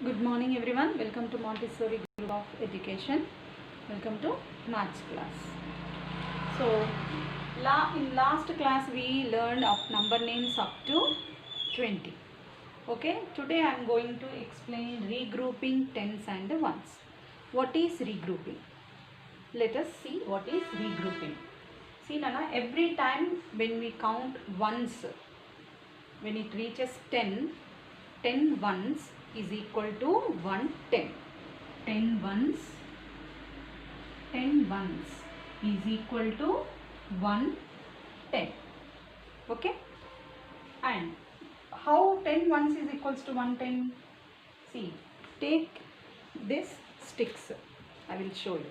Good morning everyone. Welcome to Montessori Group of Education. Welcome to Maths class. So, in last class we learned of number names up to 20. Okay. Today I am going to explain regrouping tens and ones. What is regrouping? Let us see what is regrouping. See Nana, every time when we count ones, when it reaches 10, 10 ones is equal to 110. 10 ones is equal to 110. Okay. And how 10 ones is equals to 110? See, take this sticks. I will show you.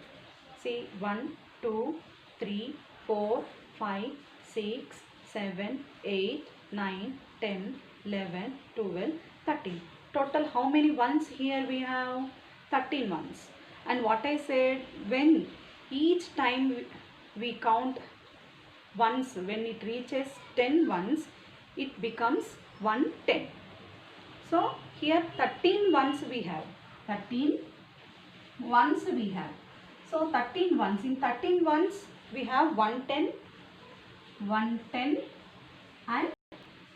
See, 1, 2, 3, 4, 5, 6, 7, 8, 9, 10, 11, 12, 13. Total how many ones here we have? 13 ones. And what I said, when each time we count ones, when it reaches 10 ones, it becomes 110. So here 13 ones we have. 13 ones we have. So 13 ones. In 13 ones we have 110, 110 and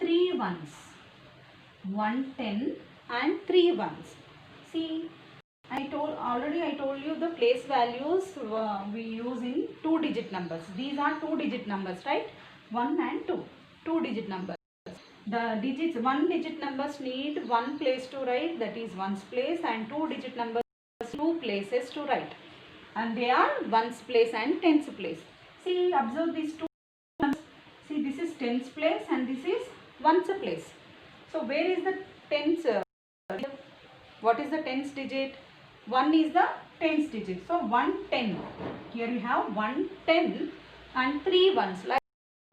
3 ones. 110 and 3 ones. See, I told you the place values we use in 2-digit numbers. These are 2-digit numbers, right? 1 and 2. 2-digit numbers. The digits, 1-digit numbers need 1 place to write, that is 1's place, and 2-digit numbers 2 places to write. And they are 1's place and 10's place. See, observe these two numbers. See, this is 10's place and this is 1's place. So, where is the 10's? What is the 10's digit? 1 is the 10's digit. So, 110. Here you have 110 and 3 ones. Like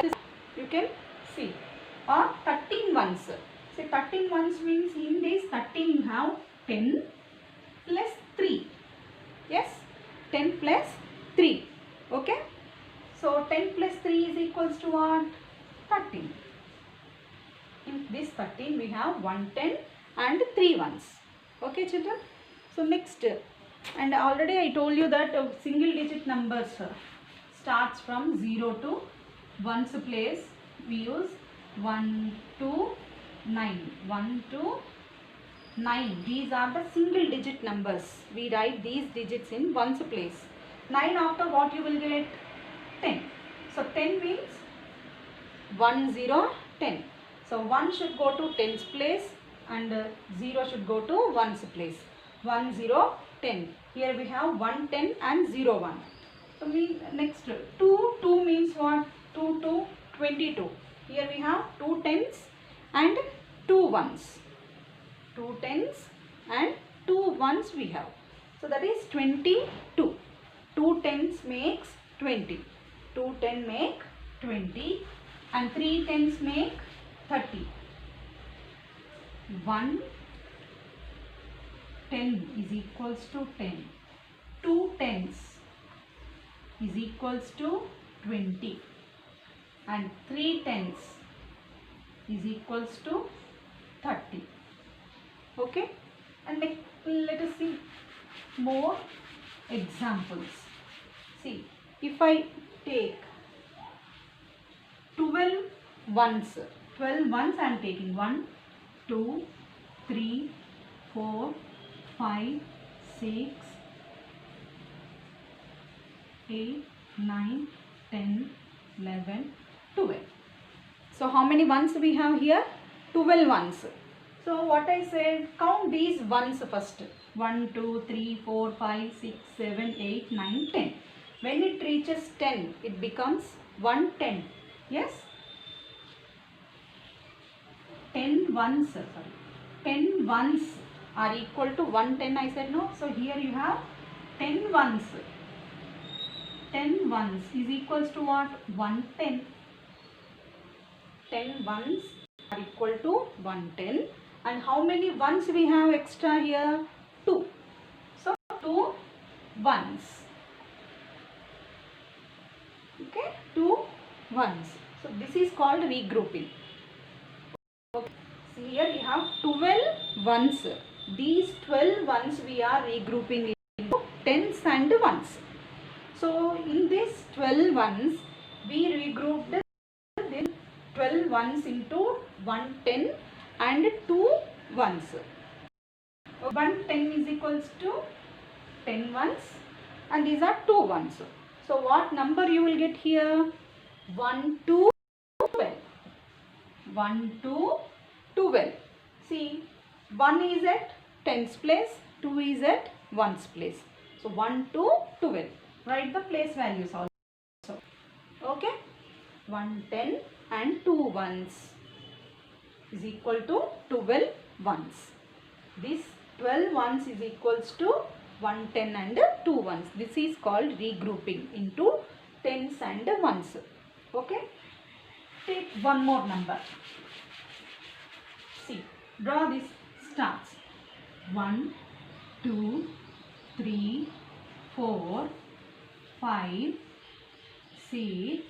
this, you can see. Or 13 ones. Say 13 ones means in this 13 you have 10 plus 3. Yes, 10 plus 3. Okay. So 10 plus 3 is equals to what? 13. In this 13 we have 110 and 3 ones. Okay children. So next, and already I told you that single digit numbers starts from 0 to 1's place. We use 1 to 9. 1 to 9. These are the single digit numbers. We write these digits in 1's place. 9 after what you will get? 10. So 10 means 1, 0, 10. So 1 should go to 10's place and 0 should go to 1's place. 1, 0, 10. Here we have 1, 10 and 0, 1. So next 2 means what? 2 to 22. Here we have 2 10's and 2 1's. 2 10's and 2 1's we have. So that is 22. 2 10's makes 20. 2 10 make 20 and 3 10's make 30. 1 10 is equals to 10. 2 10's is equals to 20. And 3 10's is equals to 30. Okay. And let us see more examples. See, if I take 12 ones. 12 ones I am taking. 1, 2, 3, 4, 5, 6, 8, 9, 10, 11, 12. So how many ones we have here? 12 ones. So what I said, count these ones first. 1, 2, 3, 4, 5, 6, 7, 8, 9, 10. When it reaches 10, it becomes 110. Yes? 10 ones, sorry. 10 ones are equal to 110, I said no. So here you have 10 ones. 10 ones is equals to what? 110. 10 ones are equal to 110. And how many ones we have extra here? 2. So 2 ones. Okay, 2 ones. So this is called regrouping. Okay. See here you have 12 ones. these 12 ones we are regrouping into tens and ones. So in this 12 ones we regrouped the 12 ones into 110 and 2 ones. 110 is equals to 10 ones and these are 2 ones. So what number you will get here? 1 to 12. 1 to 12. See, 1 is at tens place, 2 is at ones place. So 1 to 12. Write the place values also. Okay. 110 and 2 ones is equal to 12 ones. This 12 ones is equals to 110 and 2 ones. This is called regrouping into tens and ones. Okay. Take one more number. See, draw this stars. 1, 2, 3, 4, 5, 6,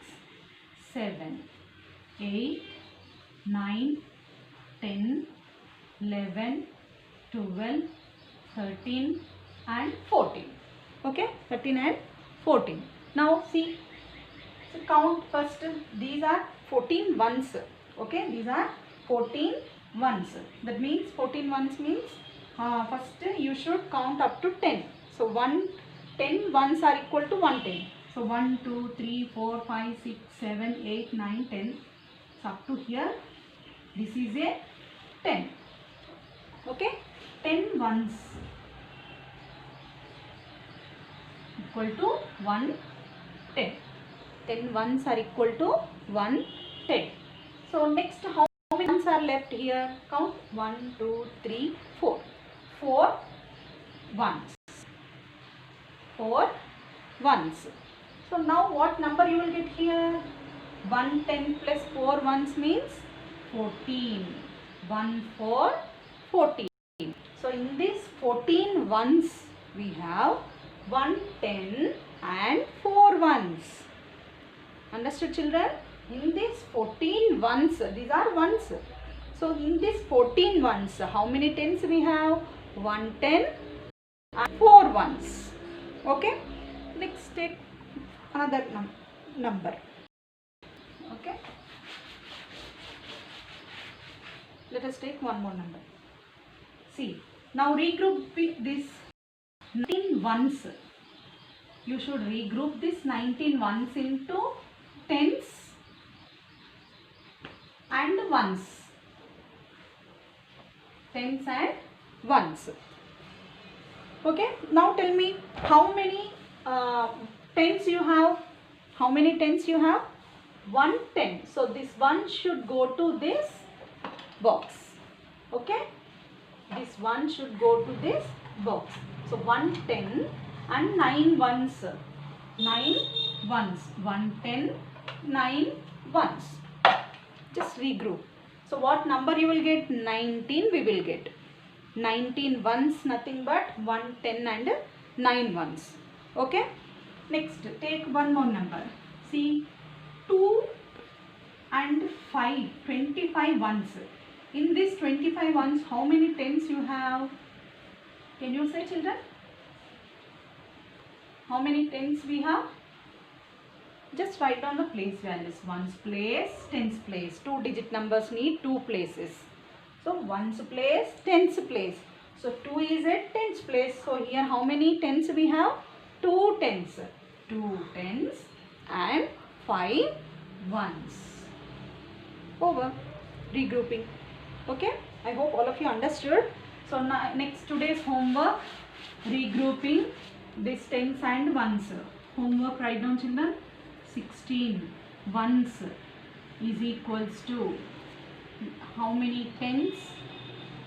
7, 8, 9, 10, 11, 12, 13 and 14. Okay, 13 and 14. Now see, so count first. These are 14 ones. Okay, these are 14 ones. That means 14 ones means first you should count up to 10. So 10 ones are equal to 110. So 1, 2, 3, 4, 5, 6, 7, 8, 9, 10. So up to here, this is a 10. Okay, 10 ones equal to 110. 10 ones are equal to 110. So next, how many ones are left here? Count 1, 2, 3, 4. 4 ones. 4 ones. So now what number you will get here? 110 plus 4 ones means 14. 1, 4, 14. So in this 14 ones we have 110 and 4 ones. Understood, children? In this 14 ones, these are ones. So in this 14 ones, how many tens we have? 110 and 4 ones. Okay. Next, take another number. Okay. Let us take one more number. See, now regroup this 19 ones. You should regroup this 19 ones into tens and ones. Tens and ones. Okay. Now tell me how many tens you have. How many tens you have? 110. So this one should go to this box. Okay. This one should go to this box. So 110 and 9 ones. 9 ones. 110, 9 ones. Just regroup. So what number you will get? 19 we will get. 19 ones, nothing but 110 and 9 ones. Okay. Next, take one more number. See, 2 and 5, 25 ones. In this 25 ones, how many tens you have? Can you say, children? How many tens we have? Just write down the place values. Ones place, tens place. 2-digit numbers need 2 places. So ones place, tens place. So 2 is at tens place. So here how many tens we have? 2 tens. 2 tens and 5 ones. Over. Regrouping. Okay. I hope all of you understood. So now next today's homework. Regrouping this tens and ones. Homework, write down, children. 16 ones is equals to how many tens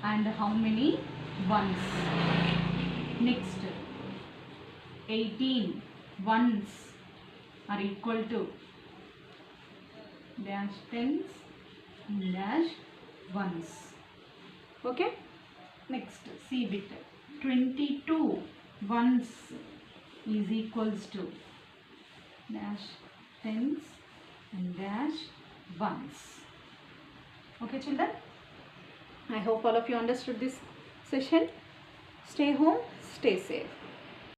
and how many ones. Next, 18 ones are equal to dash tens and dash ones. Okay. Next, see bit. 22 ones is equals to dash tens and dash ones. Okay, children. I hope all of you understood this session. Stay home, stay safe.